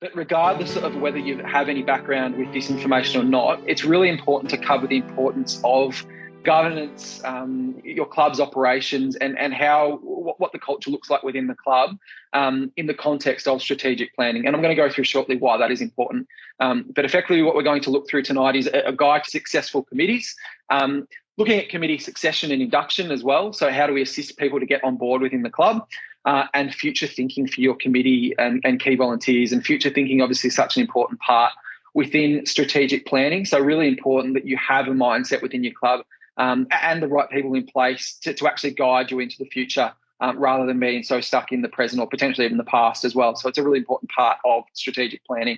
But regardless of whether you have any background with this information or not, it's really important to cover the importance of governance, your club's operations, and what the culture looks like within the club in the context of strategic planning. And I'm going to go through shortly why that is important. But effectively, what we're going to look through tonight is a guide to successful committees, looking at committee succession and induction as well. So how do we assist people to get on board within the club? And future thinking for your committee and key volunteers. And future thinking, obviously, is such an important part within strategic planning. So really important that you have a mindset within your club and the right people in place to actually guide you into the future rather than being so stuck in the present or potentially even the past as well. So it's a really important part of strategic planning.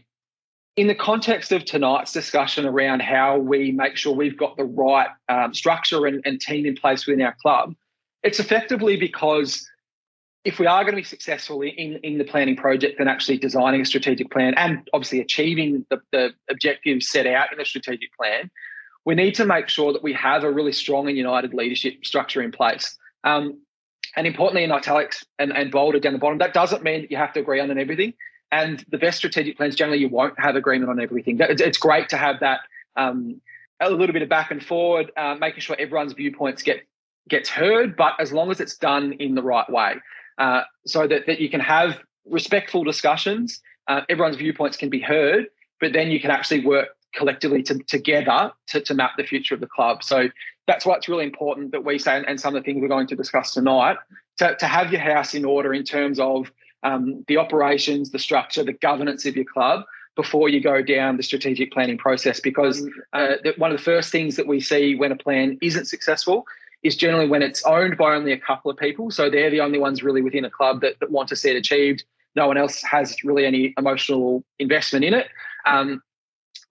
In the context of tonight's discussion around how we make sure we've got the right structure and team in place within our club, it's effectively because if we are going to be successful in the planning project and actually designing a strategic plan and obviously achieving the objectives set out in the strategic plan, we need to make sure that we have a really strong and united leadership structure in place. And importantly, in italics and bolded down the bottom, that doesn't mean that you have to agree on everything. And the best strategic plans, generally, you won't have agreement on everything. It's great to have that a little bit of back and forward, making sure everyone's viewpoints gets heard, but as long as it's done in the right way. So that you can have respectful discussions, everyone's viewpoints can be heard, but then you can actually work collectively together to map the future of the club. So that's why it's really important that we say, and some of the things we're going to discuss tonight, to have your house in order in terms of the operations, the structure, the governance of your club before you go down the strategic planning process. Because one of the first things that we see when a plan isn't successful is generally when it's owned by only a couple of people. So they're the only ones really within a club that want to see it achieved. No one else has really any emotional investment in it.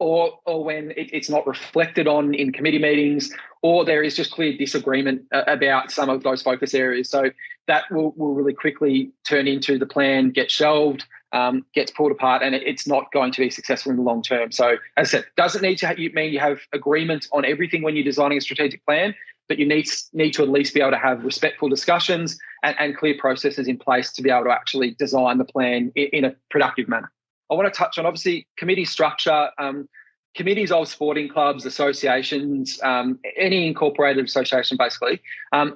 Or when it's not reflected on in committee meetings, or there is just clear disagreement about some of those focus areas. So that will really quickly turn into the plan gets shelved, gets pulled apart, and it's not going to be successful in the long term. So as I said, doesn't need to mean you have agreement on everything when you're designing a strategic plan, but you need to at least be able to have respectful discussions and clear processes in place to be able to actually design the plan in a productive manner. I want to touch on, obviously, committee structure. Committees of sporting clubs, associations, any incorporated association basically,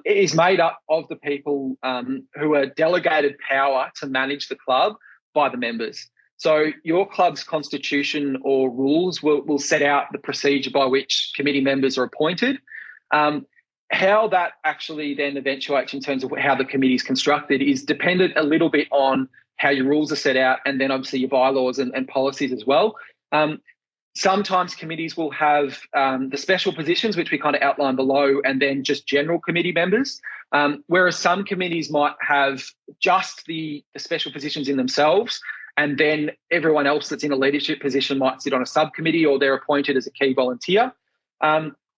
is made up of the people who are delegated power to manage the club by the members. So your club's constitution or rules will set out the procedure by which committee members are appointed. How that actually then eventuates in terms of how the committee is constructed is dependent a little bit on how your rules are set out and then obviously your bylaws and policies as well. Sometimes committees will have the special positions, which we kind of outline below, and then just general committee members, whereas some committees might have just the special positions in themselves, and then everyone else that's in a leadership position might sit on a subcommittee or they're appointed as a key volunteer.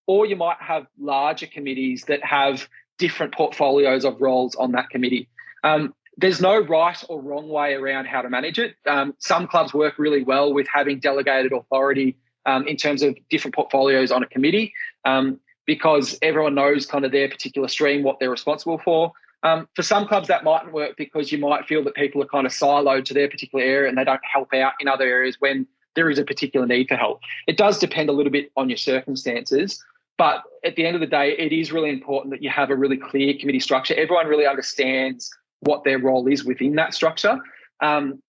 Or you might have larger committees that have different portfolios of roles on that committee. There's no right or wrong way around how to manage it. Some clubs work really well with having delegated authority in terms of different portfolios on a committee because everyone knows kind of their particular stream, what they're responsible for. For some clubs, that mightn't work because you might feel that people are kind of siloed to their particular area and they don't help out in other areas when there is a particular need for help. It does depend a little bit on your circumstances. But at the end of the day, it is really important that you have a really clear committee structure. Everyone really understands what their role is within that structure. And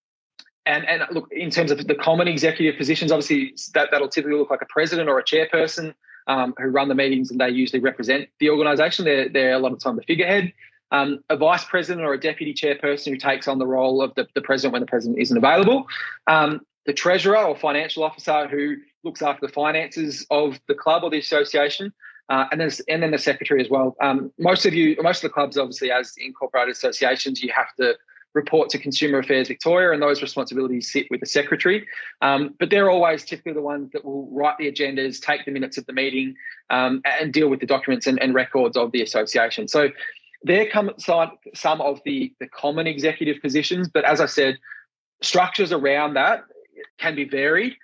look, in terms of the common executive positions, obviously that'll typically look like a president or a chairperson who run the meetings and they usually represent the organisation. They're a lot of the time the figurehead. A vice president or a deputy chairperson who takes on the role of the president when the president isn't available. The treasurer or financial officer who looks after the finances of the club or the association, and then the secretary as well. Most of the clubs, obviously, as incorporated associations, you have to report to Consumer Affairs Victoria, and those responsibilities sit with the secretary. But they're always typically the ones that will write the agendas, take the minutes of the meeting, and deal with the documents and records of the association. So there come some of the common executive positions, but as I said, structures around that can be varied.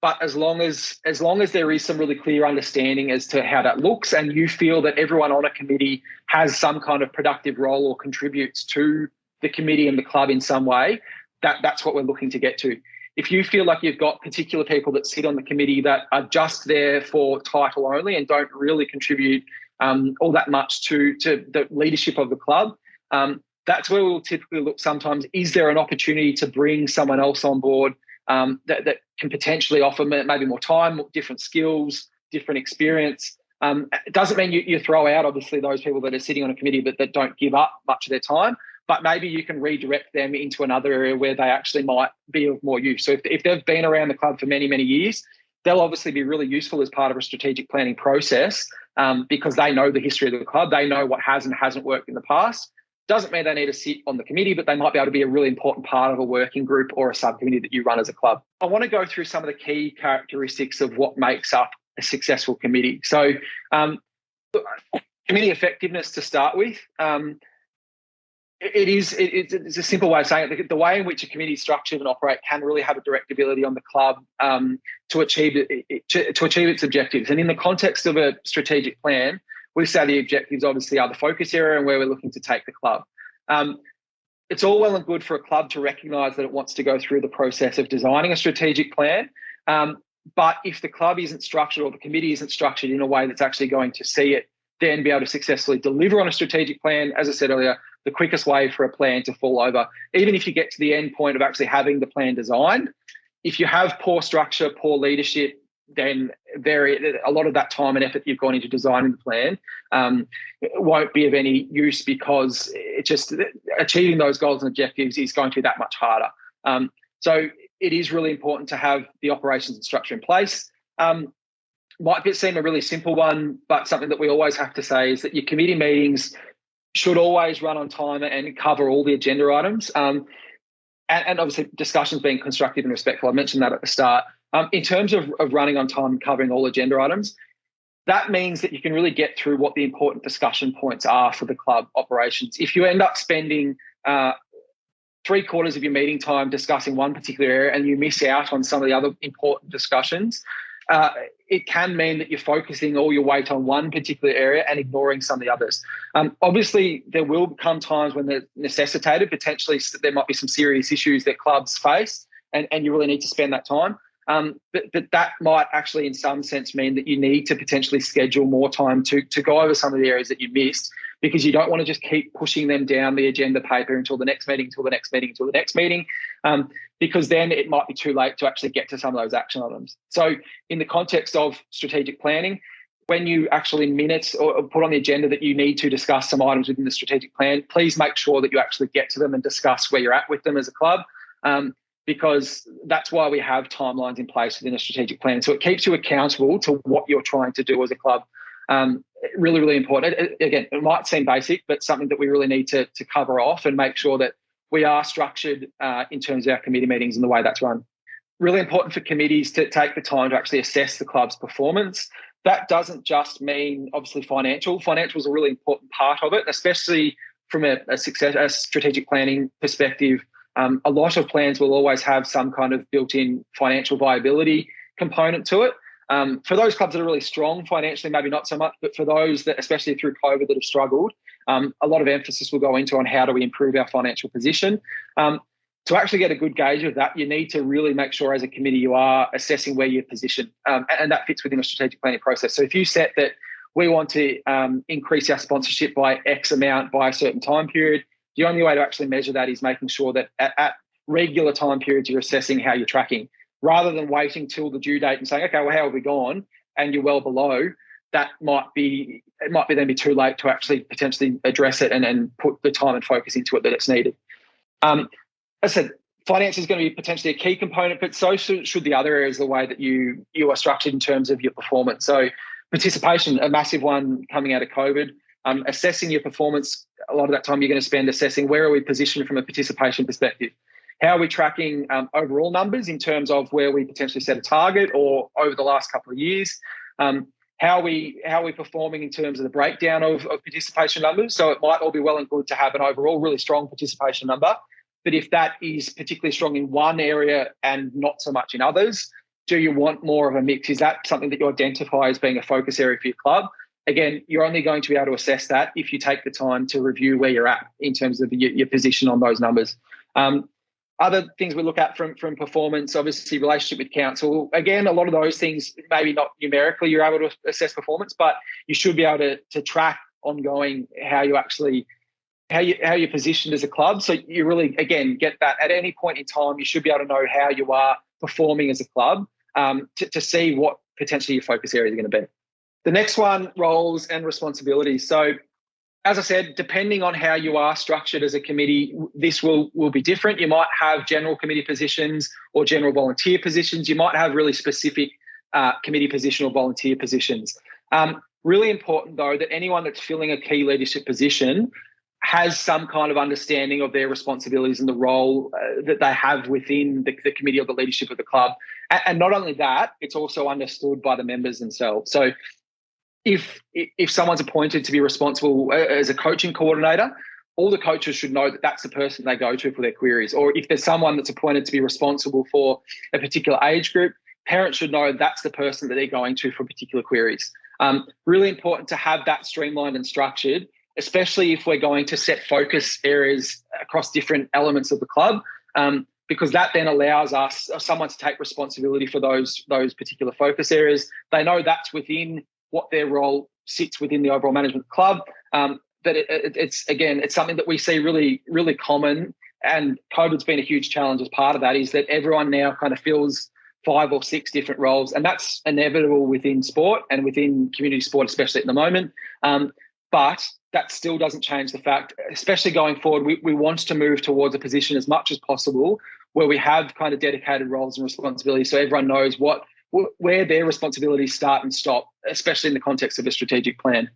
But as long as there is some really clear understanding as to how that looks and you feel that everyone on a committee has some kind of productive role or contributes to the committee and the club in some way, that's what we're looking to get to. if you feel like you've got particular people that sit on the committee that are just there for title only and don't really contribute all that much to the leadership of the club, that's where we'll typically look sometimes. Is there an opportunity to bring someone else on board that can potentially offer maybe more time, different skills, different experience? It doesn't mean you throw out, obviously, those people that are sitting on a committee but that don't give up much of their time, but maybe you can redirect them into another area where they actually might be of more use. So if they've been around the club for many, many years, they'll obviously be really useful as part of a strategic planning process because they know the history of the club. They know what has and hasn't worked in the past. Doesn't mean they need to sit on the committee, but they might be able to be a really important part of a working group or a subcommittee that you run as a club. I want to go through some of the key characteristics of what makes up a successful committee. So committee effectiveness to start with. It's a simple way of saying it. The way in which a committee is structured and operate can really have a direct ability on the club to achieve its objectives. And in the context of a strategic plan, we say the objectives obviously are the focus area and where we're looking to take the club. It's all well and good for a club to recognise that it wants to go through the process of designing a strategic plan. But if the club isn't structured or the committee isn't structured in a way that's actually going to see it then be able to successfully deliver on a strategic plan, as I said earlier, the quickest way for a plan to fall over, even if you get to the end point of actually having the plan designed, if you have poor structure, poor leadership, then a lot of that time and effort you've gone into designing the plan won't be of any use because it just achieving those goals and objectives is going to be that much harder. So it is really important to have the operations and structure in place. Might seem a really simple one, but something that we always have to say is that your committee meetings should always run on time and cover all the agenda items. And obviously discussions being constructive and respectful. I mentioned that at the start. In terms of running on time and covering all agenda items, that means that you can really get through what the important discussion points are for the club operations. If you end up spending 3/4 of your meeting time discussing one particular area and you miss out on some of the other important discussions, it can mean that you're focusing all your weight on one particular area and ignoring some of the others. Obviously, there will come times when they're necessitated. Potentially, there might be some serious issues that clubs face, and you really need to spend that time. But that might actually, in some sense, mean that you need to potentially schedule more time to go over some of the areas that you missed, because you don't want to just keep pushing them down the agenda paper until the next meeting, because then it might be too late to actually get to some of those action items. So in the context of strategic planning, when you actually minute or put on the agenda that you need to discuss some items within the strategic plan, please make sure that you actually get to them and discuss where you're at with them as a club, because that's why we have timelines in place within a strategic plan. So it keeps you accountable to what you're trying to do as a club. Really, really important. Again, it might seem basic, but something that we really need to cover off and make sure that we are structured in terms of our committee meetings and the way that's run. Really important for committees to take the time to actually assess the club's performance. That doesn't just mean, obviously, financial. Financial is a really important part of it, especially from a strategic planning perspective. A lot of plans will always have some kind of built-in financial viability component to it. For those clubs that are really strong financially, maybe not so much, but for those that, especially through COVID, that have struggled, a lot of emphasis will go into on how do we improve our financial position. To actually get a good gauge of that, you need to really make sure as a committee you are assessing where you're positioned, and that fits within a strategic planning process. So if you set that we want to increase our sponsorship by X amount by a certain time period, the only way to actually measure that is making sure that at regular time periods you're assessing how you're tracking, rather than waiting till the due date and saying, okay, well, how have we gone? And you're well below. It might then be too late to actually potentially address it and put the time and focus into it that it's needed. As I said, finance is going to be potentially a key component, but so should the other areas, the way that you are structured in terms of your performance. So participation, a massive one coming out of COVID. Assessing your performance, a lot of that time you're going to spend assessing where are we positioned from a participation perspective. How are we tracking overall numbers in terms of where we potentially set a target or over the last couple of years? How are we performing in terms of the breakdown of participation numbers? So it might all be well and good to have an overall really strong participation number, but if that is particularly strong in one area and not so much in others, do you want more of a mix? Is that something that you identify as being a focus area for your club? Again, you're only going to be able to assess that if you take the time to review where you're at in terms of your position on those numbers. Other things we look at from performance, obviously relationship with council. Again, a lot of those things, maybe not numerically you're able to assess performance, but you should be able to track ongoing how you're positioned as a club. So you really, again, get that at any point in time, you should be able to know how you are performing as a club, to see what potentially your focus areas are going to be. The next one, roles and responsibilities. So as I said, depending on how you are structured as a committee, this will be different. You might have general committee positions or general volunteer positions. You might have really specific committee position or volunteer positions. Really important, though, that anyone that's filling a key leadership position has some kind of understanding of their responsibilities and the role that they have within the committee or the leadership of the club. And not only that, it's also understood by the members themselves. So if someone's appointed to be responsible as a coaching coordinator, all the coaches should know that that's the person they go to for their queries. Or if there's someone that's appointed to be responsible for a particular age group, parents should know that's the person that they're going to for particular queries. Really important to have that streamlined and structured, especially if we're going to set focus areas across different elements of the club, because that then allows someone to take responsibility for those particular focus areas. They know that's within what their role sits within the overall management club. But it's something that we see really, really common, and COVID's been a huge challenge as part of that, is that everyone now kind of fills 5 or 6 different roles, and that's inevitable within sport and within community sport, especially at the moment. But that still doesn't change the fact, especially going forward, we want to move towards a position as much as possible where we have kind of dedicated roles and responsibilities so everyone knows where their responsibilities start and stop, especially in the context of a strategic plan.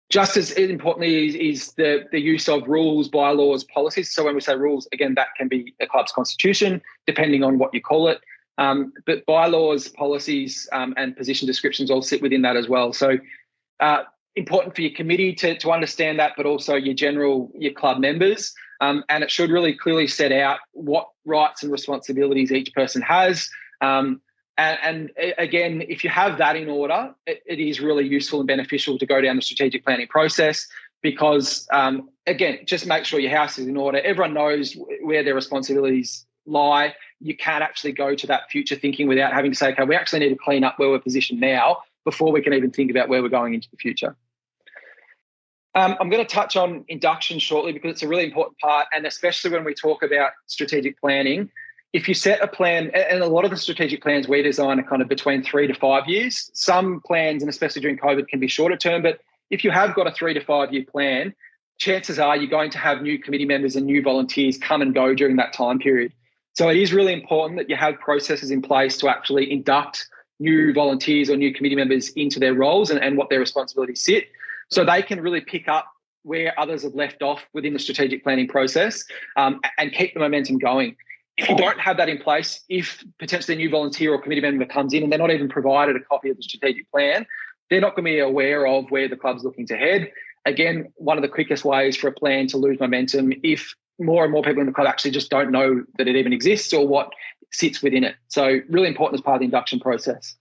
Just as importantly is the use of rules, bylaws, policies. So when we say rules, again, that can be a club's constitution, depending on what you call it. But bylaws, policies, and position descriptions all sit within that as well. So important for your committee to understand that, but also your club members. And it should really clearly set out what rights and responsibilities each person has. And again, if you have that in order, it is really useful and beneficial to go down the strategic planning process because, again, just make sure your house is in order. Everyone knows where their responsibilities lie. You can't actually go to that future thinking without having to say, okay, we actually need to clean up where we're positioned now before we can even think about where we're going into the future. I'm going to touch on induction shortly because it's a really important part, and especially when we talk about strategic planning. If you set a plan, and a lot of the strategic plans we design are kind of between 3 to 5 years. Some plans, and especially during COVID, can be shorter term, but if you have got a 3 to 5 year plan, chances are you're going to have new committee members and new volunteers come and go during that time period. So it is really important that you have processes in place to actually induct new volunteers or new committee members into their roles and what their responsibilities sit, so they can really pick up where others have left off within the strategic planning process and keep the momentum going. If you don't have that in place, if potentially a new volunteer or committee member comes in and they're not even provided a copy of the strategic plan, they're not going to be aware of where the club's looking to head. Again, one of the quickest ways for a plan to lose momentum, if more and more people in the club actually just don't know that it even exists or what sits within it. So really important as part of the induction process.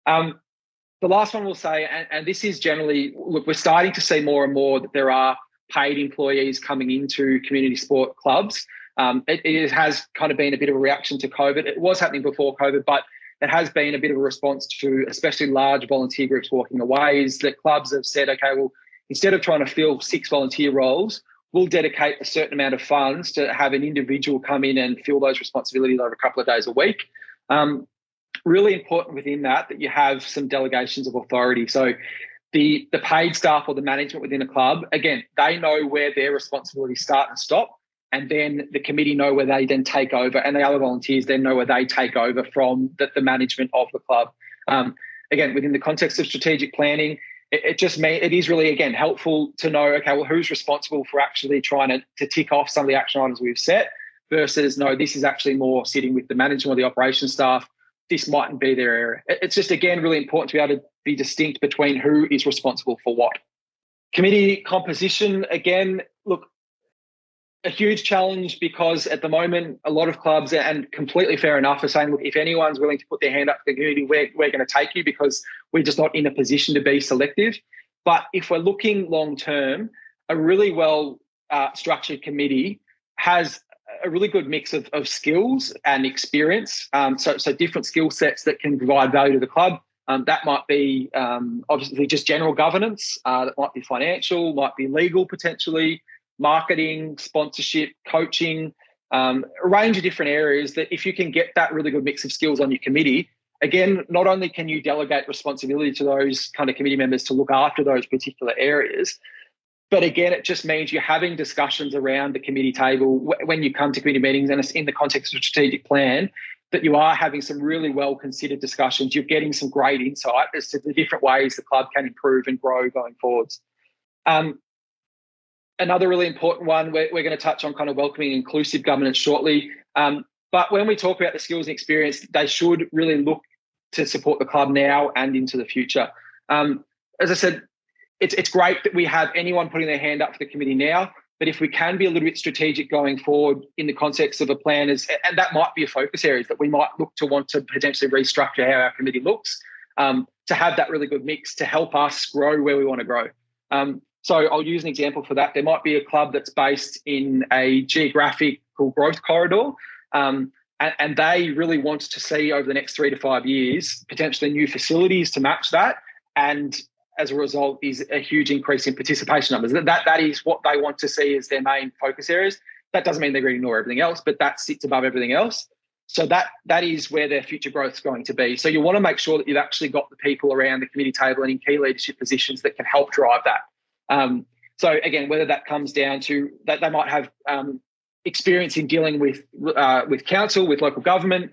The last one we'll say, and this is generally, look, we're starting to see more and more that there are paid employees coming into community sport clubs. It has kind of been a bit of a reaction to COVID. It was happening before COVID, but it has been a bit of a response to especially large volunteer groups walking away, is that clubs have said, okay, well, instead of trying to fill 6 volunteer roles, we'll dedicate a certain amount of funds to have an individual come in and fill those responsibilities over a couple of days a week. Really important within that you have some delegations of authority. So the paid staff or the management within a club, again, they know where their responsibilities start and stop, and then the committee know where they then take over, and the other volunteers then know where they take over from the management of the club. Again, within the context of strategic planning, it is really, again, helpful to know, okay, well, who's responsible for actually trying to tick off some of the action items we've set versus, no, this is actually more sitting with the management or the operations staff. This mightn't be their area. It's just, again, really important to be able to be distinct between who is responsible for what. Committee composition, again, look, a huge challenge because at the moment, a lot of clubs, and completely fair enough, are saying, look, if anyone's willing to put their hand up for the community, we're going to take you because we're just not in a position to be selective. But if we're looking long term, a really well structured committee has a really good mix of skills and experience. So different skill sets that can provide value to the club. That might be obviously just general governance. That might be financial, might be legal potentially, marketing, sponsorship, coaching, a range of different areas that if you can get that really good mix of skills on your committee, again, not only can you delegate responsibility to those kind of committee members to look after those particular areas, but again, it just means you're having discussions around the committee table when you come to committee meetings, and it's in the context of a strategic plan, that you are having some really well-considered discussions. You're getting some great insight as to the different ways the club can improve and grow going forwards. Another really important one, we're going to touch on kind of welcoming and inclusive governance shortly. But when we talk about the skills and experience, they should really look to support the club now and into the future. As I said, it's great that we have anyone putting their hand up for the committee now, but if we can be a little bit strategic going forward in the context of a plan, and that might be a focus areas that we might look to want to potentially restructure how our committee looks, to have that really good mix to help us grow where we want to grow. So I'll use an example for that. There might be a club that's based in a geographical growth corridor, and they really want to see over the next 3 to 5 years potentially new facilities to match that, and as a result is a huge increase in participation numbers. That is what they want to see as their main focus areas. That doesn't mean they're going to ignore everything else, but that sits above everything else. So that is where their future growth is going to be. So you want to make sure that you've actually got the people around the committee table and in key leadership positions that can help drive that. So again, whether that comes down to that they might have experience in dealing with council, with local government.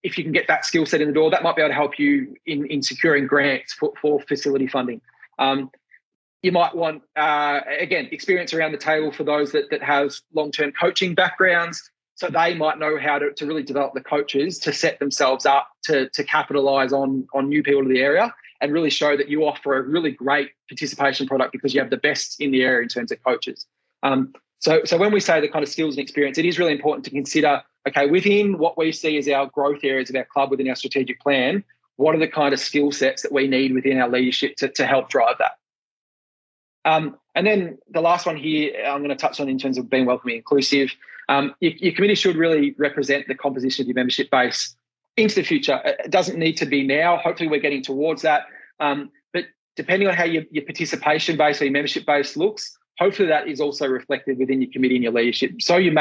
If you can get that skill set in the door, that might be able to help you in securing grants for facility funding. You might want, again, experience around the table for those that have long-term coaching backgrounds. So they might know how to really develop the coaches to set themselves up to capitalise on new people to the area and really show that you offer a really great participation product because you have the best in the area in terms of coaches. So when we say the kind of skills and experience, it is really important to consider, okay, within what we see as our growth areas of our club within our strategic plan, what are the kind of skill sets that we need within our leadership to help drive that? And then the last one here I'm going to touch on in terms of being welcoming and inclusive. Your committee should really represent the composition of your membership base into the future. It doesn't need to be now. Hopefully we're getting towards that. But depending on how your participation base or your membership base looks, hopefully that is also reflected within your committee and your leadership. So you're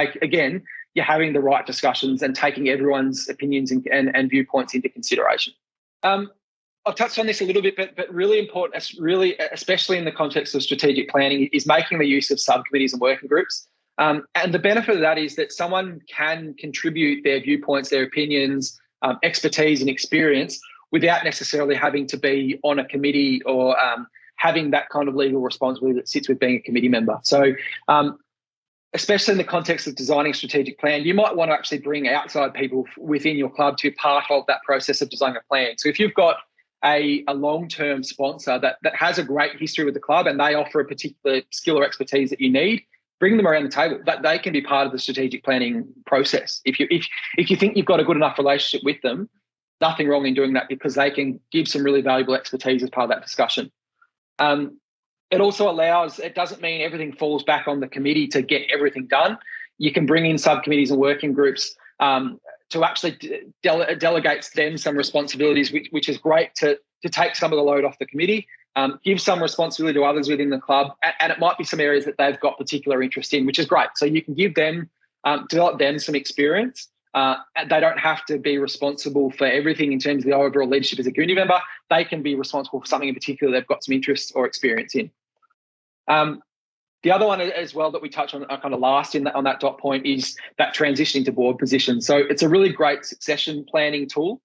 having the right discussions and taking everyone's opinions and viewpoints into consideration. I've touched on this a little bit, but really important, especially in the context of strategic planning, is making the use of subcommittees and working groups. And the benefit of that is that someone can contribute their viewpoints, their opinions, expertise and experience without necessarily having to be on a committee or having that kind of legal responsibility that sits with being a committee member. So especially in the context of designing a strategic plan, you might want to actually bring outside people within your club to be part of that process of designing a plan. So if you've got a long-term sponsor that has a great history with the club and they offer a particular skill or expertise that you need, bring them around the table. That they can be part of the strategic planning process. If you think you've got a good enough relationship with them, nothing wrong in doing that because they can give some really valuable expertise as part of that discussion. It also it doesn't mean everything falls back on the committee to get everything done. You can bring in subcommittees and working groups to actually delegates them some responsibilities, which is great to take some of the load off the committee, give some responsibility to others within the club, and it might be some areas that they've got particular interest in, which is great. So you can give them, develop them some experience. And they don't have to be responsible for everything in terms of the overall leadership as a community member. They can be responsible for something in particular they've got some interest or experience in. The other one as well that we touch on kind of last on that dot point is that transitioning to board position. So it's a really great succession planning tool,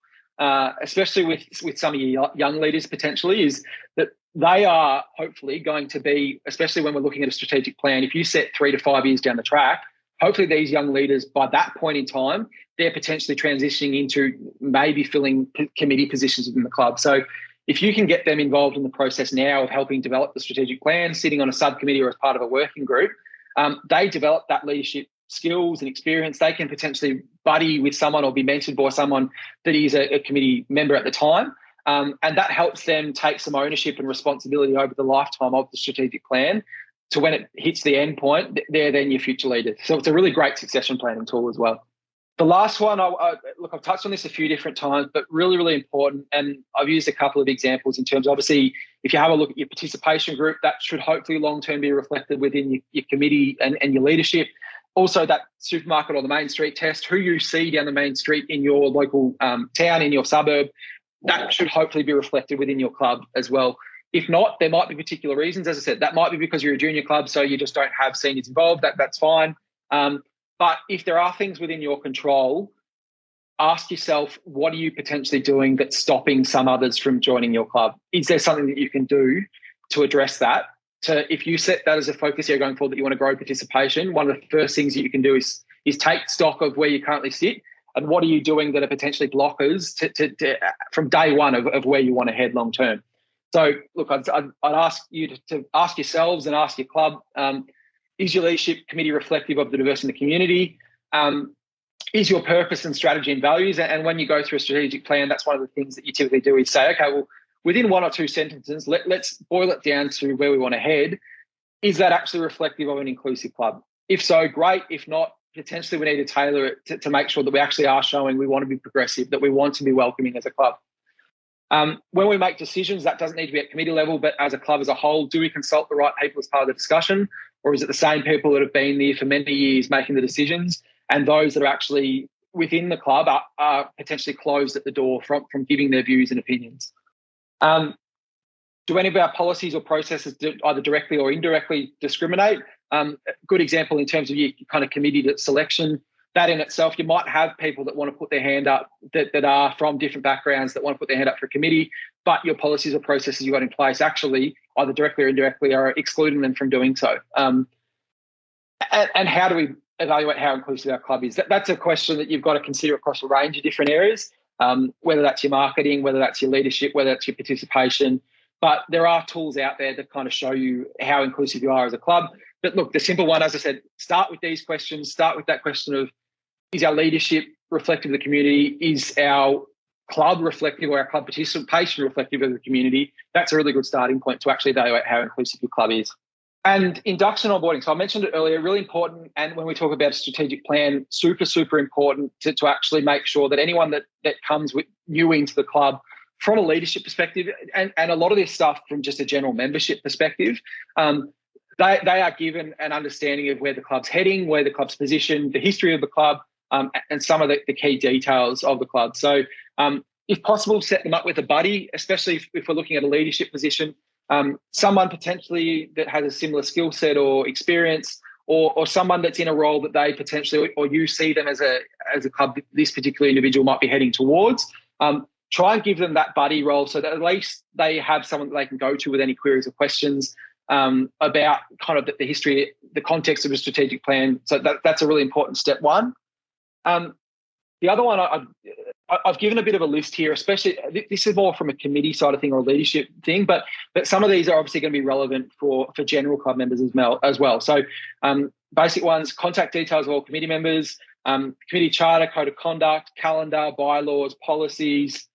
especially with some of your young leaders potentially, is that they are hopefully going to be, especially when we're looking at a strategic plan, if you set 3 to 5 years down the track, hopefully these young leaders by that point in time, they're potentially transitioning into maybe filling committee positions within the club. So if you can get them involved in the process now of helping develop the strategic plan, sitting on a subcommittee or as part of a working group, they develop that leadership skills and experience. They can potentially buddy with someone or be mentored by someone that is a committee member at the time. And that helps them take some ownership and responsibility over the lifetime of the strategic plan. to when it hits the end point, they're then your future leaders. So it's a really great succession planning tool as well. The last one, look, I've touched on this a few different times, but really, really important. And I've used a couple of examples in terms of, obviously, if you have a look at your participation group, that should hopefully long-term be reflected within your committee and your leadership. Also, that supermarket or the main street test, who you see down the main street in your local town, in your suburb, that should hopefully be reflected within your club as well. If not, there might be particular reasons. As I said, that might be because you're a junior club, so you just don't have seniors involved. That's fine. But if there are things within your control, ask yourself, what are you potentially doing that's stopping some others from joining your club? Is there something that you can do to address that? If you set that as a focus here going forward, that you want to grow participation, one of the first things that you can do is take stock of where you currently sit and what are you doing that are potentially blockers from day one of where you want to head long term. So, look, I'd ask you to ask yourselves and ask your club, is your leadership committee reflective of the diversity in the community? Is your purpose and strategy and values? And when you go through a strategic plan, that's one of the things that you typically do is say, okay, well, within one or two sentences, let's boil it down to where we want to head. Is that actually reflective of an inclusive club? If so, great. If not, potentially we need to tailor it to make sure that we actually are showing we want to be progressive, that we want to be welcoming as a club. When we make decisions, that doesn't need to be at committee level, but as a club as a whole, do we consult the right people as part of the discussion? Or is it the same people that have been there for many years making the decisions, and those that are actually within the club are potentially closed at the door from giving their views and opinions? Do any of our policies or processes either directly or indirectly discriminate? A good example in terms of your kind of committee selection, that in itself, you might have people that want to put their hand up that are from different backgrounds that want to put their hand up for a committee, but your policies or processes you got in place actually either directly or indirectly are excluding them from doing so. And how do we evaluate how inclusive our club is? That's a question that you've got to consider across a range of different areas, whether that's your marketing, whether that's your leadership, whether that's your participation. But there are tools out there that kind of show you how inclusive you are as a club. But look, the simple one, as I said, start with these questions. Start with that question of, is our leadership reflective of the community? Is our club reflective, or our club participation reflective of the community? That's a really good starting point to actually evaluate how inclusive your club is. And induction onboarding. So I mentioned it earlier, really important. And when we talk about a strategic plan, super, super important to actually make sure that anyone that comes with new into the club from a leadership perspective, and a lot of this stuff from just a general membership perspective, they are given an understanding of where the club's heading, where the club's positioned, the history of the club, and some of the key details of the club. So if possible, set them up with a buddy, especially if we're looking at a leadership position, someone potentially that has a similar skill set or experience, or someone that's in a role that they potentially, or you see them as a club, this particular individual might be heading towards. Try and give them that buddy role so that at least they have someone that they can go to with any queries or questions about kind of the history, the context of a strategic plan. So that's a really important step one. The other one, I've given a bit of a list here, especially this is more from a committee side of thing or a leadership thing, but some of these are obviously going to be relevant for general club members as well. So basic ones, contact details of all committee members, committee charter, code of conduct, calendar, bylaws, policies,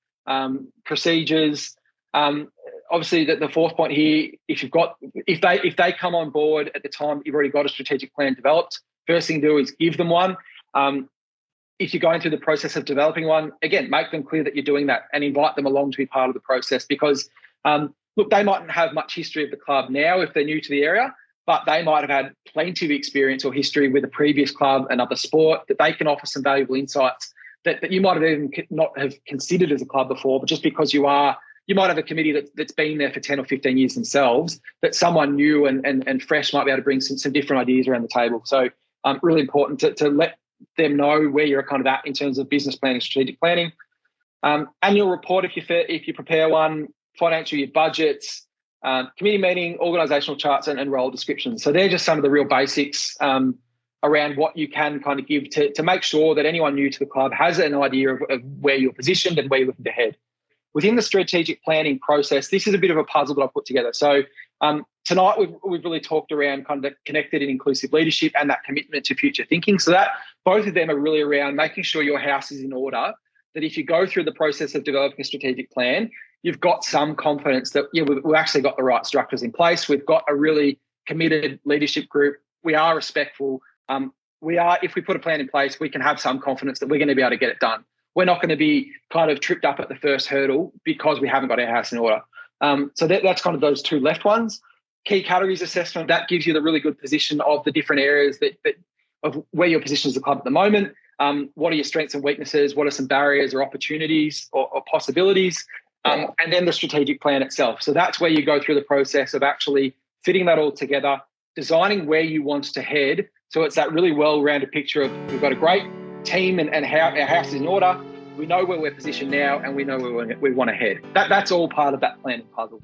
procedures. Obviously, the fourth point here, if they come on board at the time you've already got a strategic plan developed, first thing to do is give them one. If you're going through the process of developing one, again, make them clear that you're doing that and invite them along to be part of the process because, look, they mightn't have much history of the club now if they're new to the area, but they might have had plenty of experience or history with a previous club, another sport, that they can offer some valuable insights that you might have even not have considered as a club before, but just because you might have a committee that's been there for 10 or 15 years themselves, that someone new and fresh might be able to bring some different ideas around the table. So really important to let them know where you're kind of at in terms of business planning, strategic planning. Annual report if you prepare one, financial year budgets, committee meeting, organisational charts and role descriptions. So they're just some of the real basics around what you can kind of give to make sure that anyone new to the club has an idea of where you're positioned and where you're looking to head. Within the strategic planning process, this is a bit of a puzzle that I've put together. So tonight we've really talked around kind of the connected and inclusive leadership and that commitment to future thinking. So that both of them are really around making sure your house is in order, that if you go through the process of developing a strategic plan, you've got some confidence that we've actually got the right structures in place. We've got a really committed leadership group. We are respectful. If we put a plan in place, we can have some confidence that we're going to be able to get it done. We're not going to be kind of tripped up at the first hurdle because we haven't got our house in order. So that's kind of those two left ones. Key categories assessment, that gives you the really good position of the different areas of where your position as a club at the moment. What are your strengths and weaknesses? What are some barriers or opportunities or possibilities? And then the strategic plan itself. So that's where you go through the process of actually fitting that all together, designing where you want to head. So it's that really well-rounded picture of we've got a great team and how our house is in order. We know where we're positioned now and we know where we want to head. That's all part of that planning puzzle.